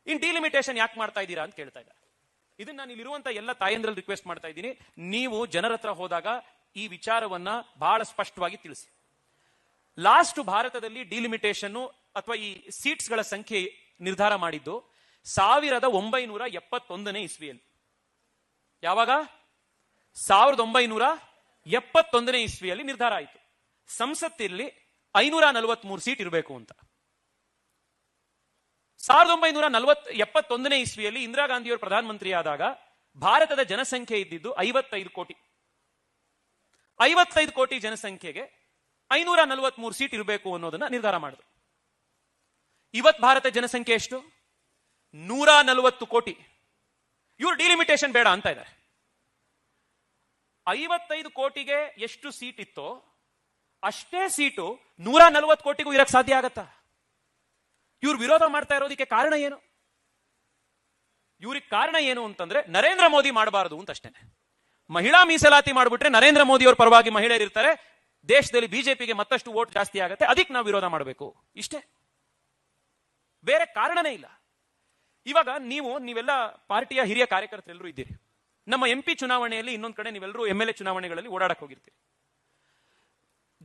ಇನ್ delimitation ಯಾಕೆ ಮಾಡ್ತಾ ಇದ್ದೀರಾ ಅಂತ ಕೇಳ್ತಾ ಇದ್ದಾರೆ. ಇದನ್ನ ನಾನು ಇಲ್ಲಿರುವಂತ ಎಲ್ಲ ತಾಯಂದ್ರಲ್ಲಿ ರಿಕ್ವೆಸ್ಟ್ ಮಾಡ್ತಾ ಇದ್ದೀನಿ, ನೀವು ಜನರ ಹತ್ರ ಹೋದಾಗ ಈ ವಿಚಾರವನ್ನ ಬಹಳ ಸ್ಪಷ್ಟವಾಗಿ ತಿಳಿಸಿ. ಲಾಸ್ಟ್ ಭಾರತದಲ್ಲಿ ಡಿಲಿಮಿಟೇಷನ್ ಅಥವಾ ಈ ಸೀಟ್ಸ್ ಗಳ ಸಂಖ್ಯೆ ನಿರ್ಧಾರ ಮಾಡಿದ್ದು 1971 ಇಸ್ವಿಯಲ್ಲಿ. ಯಾವಾಗ? 1971 ಇಸ್ವಿಯಲ್ಲಿ ನಿರ್ಧಾರ ಆಯಿತು. ಸಂಸತ್ತಿನಲ್ಲಿ 543 ಸೀಟ್ ಇರಬೇಕು ಅಂತ. 1971 ಇಸ್ವಿಯಲ್ಲಿ ಇಂದಿರಾ ಗಾಂಧಿಯವರು ಪ್ರಧಾನಮಂತ್ರಿ ಆದಾಗ ಭಾರತದ ಜನಸಂಖ್ಯೆ ಇದ್ದಿದ್ದು 55 ಕೋಟಿ. 55 ಕೋಟಿ ಜನಸಂಖ್ಯೆಗೆ 543 ಸೀಟ್ ಇರಬೇಕು ಅನ್ನೋದನ್ನ ನಿರ್ಧಾರ ಮಾಡಿದ್ರು. ಇವತ್ತು ಭಾರತ ಜನಸಂಖ್ಯೆ ಎಷ್ಟು? 140 ಕೋಟಿ. ಇವರು ಡಿಲಿಮಿಟೇಷನ್ ಬೇಡ ಅಂತ ಇದ್ದಾರೆ. 55 ಕೋಟಿಗೆ ಎಷ್ಟು ಸೀಟ್ ಇತ್ತೋ ಅಷ್ಟೇ ಸೀಟು 140 ಕೋಟಿಗೂ ಇರಕ್ ಸಾಧ್ಯ ಆಗತ್ತಾ? ಇವ್ರು ವಿರೋಧ ಮಾಡ್ತಾ ಇರೋದಕ್ಕೆ ಕಾರಣ ಏನು? ಇವ್ರಿಗೆ ಕಾರಣ ಏನು ಅಂತಂದ್ರೆ ನರೇಂದ್ರ ಮೋದಿ ಮಾಡಬಾರದು ಅಂತ ಅಷ್ಟೇನೆ. ಮಹಿಳಾ ಮೀಸಲಾತಿ ಮಾಡ್ಬಿಟ್ರೆ ನರೇಂದ್ರ ಮೋದಿ ಅವ್ರ ಪರವಾಗಿ ಮಹಿಳೆಯರು ಇರ್ತಾರೆ, ದೇಶದಲ್ಲಿ ಬಿಜೆಪಿಗೆ ಮತ್ತಷ್ಟು ವೋಟ್ ಜಾಸ್ತಿ ಆಗುತ್ತೆ, ಅದಕ್ಕೆ ನಾವು ವಿರೋಧ ಮಾಡಬೇಕು, ಇಷ್ಟೇ, ಬೇರೆ ಕಾರಣನೇ ಇಲ್ಲ. ಇವಾಗ ನೀವೆಲ್ಲ ಪಾರ್ಟಿಯ ಹಿರಿಯ ಕಾರ್ಯಕರ್ತರೆಲ್ಲರೂ ಇದ್ದೀರಿ. ನಮ್ಮ MP ಚುನಾವಣೆಯಲ್ಲಿ, ಇನ್ನೊಂದ್ ಕಡೆ ನೀವೆಲ್ಲರೂ MLA ಚುನಾವಣೆಗಳಲ್ಲಿ ಓಡಾಡಕ್ ಹೋಗಿರ್ತೀರಿ.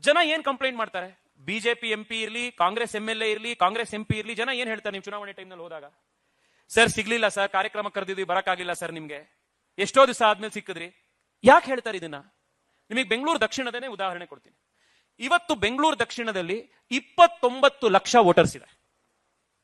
ಜನ ಏನ್ ಕಂಪ್ಲೇಂಟ್ ಮಾಡ್ತಾರೆ? ಬಿಜೆಪಿ MP ಇರ್ಲಿ, ಕಾಂಗ್ರೆಸ್ MLA ಇರ್ಲಿ, ಕಾಂಗ್ರೆಸ್ MP ಇರ್ಲಿ, ಜನ ಏನ್ ಹೇಳ್ತಾರೆ ನಿಮ್ ಚುನಾವಣೆ ಟೈಮ್ನಲ್ಲಿ ಹೋದಾಗ? ಸರ್ ಸಿಗ್ಲಿಲ್ಲ ಸರ್, ಕಾರ್ಯಕ್ರಮ ಕರೆದಿದ್ವಿ, ಬರಕ್ಕಾಗಿಲ್ಲ ಸರ್, ನಿಮ್ಗೆ ಎಷ್ಟೋ ದಿವಸ ಆದ್ಮೇಲೆ ಸಿಕ್ಕಿದ್ರಿ. ಯಾಕೆ ಹೇಳ್ತಾರೆ ಇದನ್ನ? ನಿಮಗೆ ಬೆಂಗಳೂರು ದಕ್ಷಿಣದನೇ ಉದಾಹರಣೆ ಕೊಡ್ತೀನಿ. ಇವತ್ತು ಬೆಂಗಳೂರು ದಕ್ಷಿಣದಲ್ಲಿ 29 ಲಕ್ಷ ವೋಟರ್ಸ್ ಇದೆ.